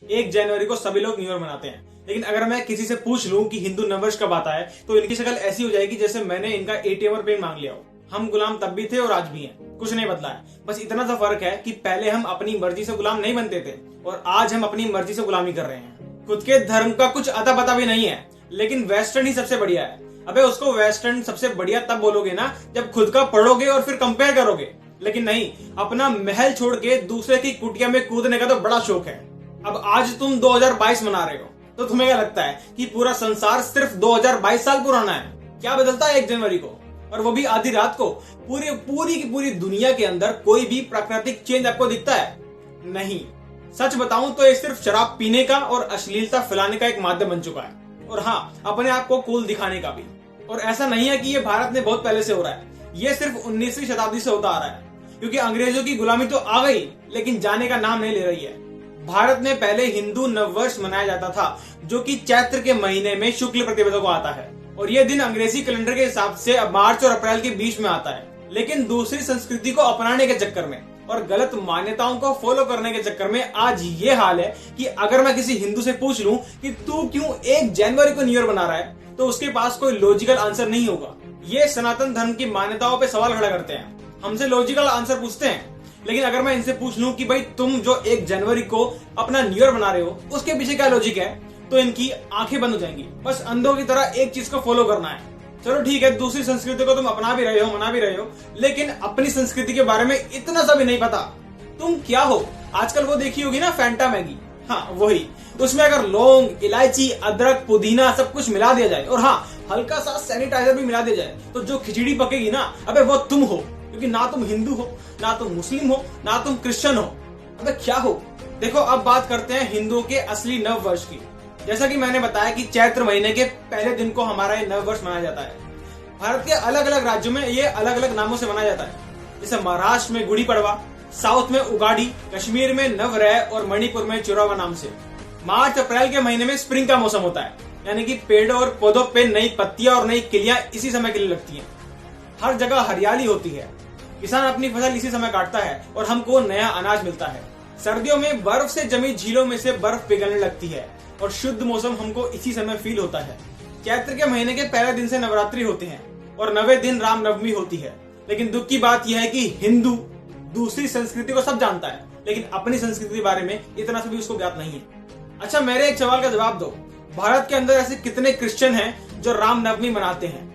1 जनवरी को सभी लोग न्यू ईयर मनाते हैं, लेकिन अगर मैं किसी से पूछ लूं कि हिंदू नववर्ष कब आता है तो इनकी शक्ल ऐसी हो जाएगी जैसे मैंने इनका एटीएम और पिन मांग लिया हो। हम गुलाम तब भी थे और आज भी हैं, कुछ नहीं बदला है। बस इतना सा फर्क है कि पहले हम अपनी मर्जी से गुलाम नहीं बनते थे और आज हम अपनी मर्जी से गुलामी कर रहे हैं। खुद के धर्म का कुछ अता पता भी नहीं है, लेकिन वेस्टर्न ही सबसे बढ़िया है। अबे उसको वेस्टर्न सबसे बढ़िया तब बोलोगे ना जब खुद का पढ़ोगे और फिर कंपेयर करोगे, लेकिन नहीं, अपना महल छोड़ के दूसरे की कुटिया में कूदने का तो बड़ा शौक है। अब आज तुम 2022 मना रहे हो तो तुम्हें क्या लगता है कि पूरा संसार सिर्फ 2022 साल पुराना है? क्या बदलता है 1 जनवरी को, और वो भी आधी रात को? पूरी की पूरी दुनिया के अंदर कोई भी प्राकृतिक चेंज आपको दिखता है? नहीं। सच बताऊं तो ये सिर्फ शराब पीने का और अश्लीलता फैलाने का एक माध्यम बन चुका है, और हाँ, अपने आप को कूल दिखाने का भी। और ऐसा नहीं है कि ये भारत में बहुत पहले से हो रहा है, ये सिर्फ 19वीं शताब्दी से होता आ रहा है, क्योंकि अंग्रेजों की गुलामी तो आ गई लेकिन जाने का नाम नहीं ले रही है। भारत में पहले हिंदू नववर्ष मनाया जाता था, जो कि चैत्र के महीने में शुक्ल प्रतिपदा को आता है, और ये दिन अंग्रेजी कैलेंडर के हिसाब से अब मार्च और अप्रैल के बीच में आता है। लेकिन दूसरी संस्कृति को अपनाने के चक्कर में और गलत मान्यताओं को फॉलो करने के चक्कर में आज ये हाल है कि अगर मैं किसी हिंदू से पूछ लूं कि तू क्यों 1 जनवरी को न्यू ईयर मना रहा है, तो उसके पास कोई लॉजिकल आंसर नहीं होगा। ये सनातन धर्म की मान्यताओं पे सवाल खड़ा करते हैं, हमसे लॉजिकल आंसर पूछते हैं। लेकिन अगर मैं इनसे पूछ लूं कि भाई तुम जो 1 जनवरी को अपना न्यू ईयर बना रहे हो उसके पीछे क्या लॉजिक है, तो इनकी आंखें बंद हो जाएंगी। बस अंधों की तरह एक चीज को फॉलो करना है। चलो ठीक है, दूसरी संस्कृति को तुम अपना भी रहे हो, मना भी रहे हो, लेकिन अपनी संस्कृति के बारे में इतना सा भी नहीं पता। तुम क्या हो? आजकल वो देखी होगी ना फैंटा मैगी, हाँ वही। उसमें अगर लौंग, इलायची, अदरक, पुदीना सब कुछ मिला दिया जाए और हाँ हल्का सा सैनिटाइजर भी मिला दिया जाए, तो जो खिचड़ी पकेगी ना, अबे वो तुम हो। क्योंकि ना तुम हिंदू हो, ना तुम मुस्लिम हो, ना तुम क्रिश्चियन हो, अबे क्या हो? देखो, अब बात करते हैं हिंदुओं के असली नव वर्ष की। जैसा कि मैंने बताया कि चैत्र महीने के पहले दिन को हमारा ये नव वर्ष मनाया जाता है। भारत के अलग अलग राज्यों में ये अलग अलग नामों से मनाया जाता है। जैसे महाराष्ट्र में गुड़ी पड़वा, साउथ में उगाड़ी, कश्मीर में नवरेह और मणिपुर में चुरावा नाम से। मार्च अप्रैल के महीने में स्प्रिंग का मौसम होता है, यानी कि पेड़ों और पौधों पे नई पत्तियां और नई किलियां इसी समय के लिए लगती हैं। हर जगह हरियाली होती है, किसान अपनी फसल इसी समय काटता है और हमको नया अनाज मिलता है। सर्दियों में बर्फ से जमी झीलों में से बर्फ पिघलने लगती है और शुद्ध मौसम हमको इसी समय फील होता है। चैत्र के महीने के पहले दिन से नवरात्रि होते हैं और 9वें दिन रामनवमी होती है। लेकिन दुख की बात यह है कि हिंदू दूसरी संस्कृति को सब जानता है, लेकिन अपनी संस्कृति के बारे में इतना सा भी उसको ज्ञात नहीं है। अच्छा, मेरे एक सवाल का जवाब दो, भारत के अंदर ऐसे कितने क्रिश्चियन हैं जो रामनवमी मनाते हैं?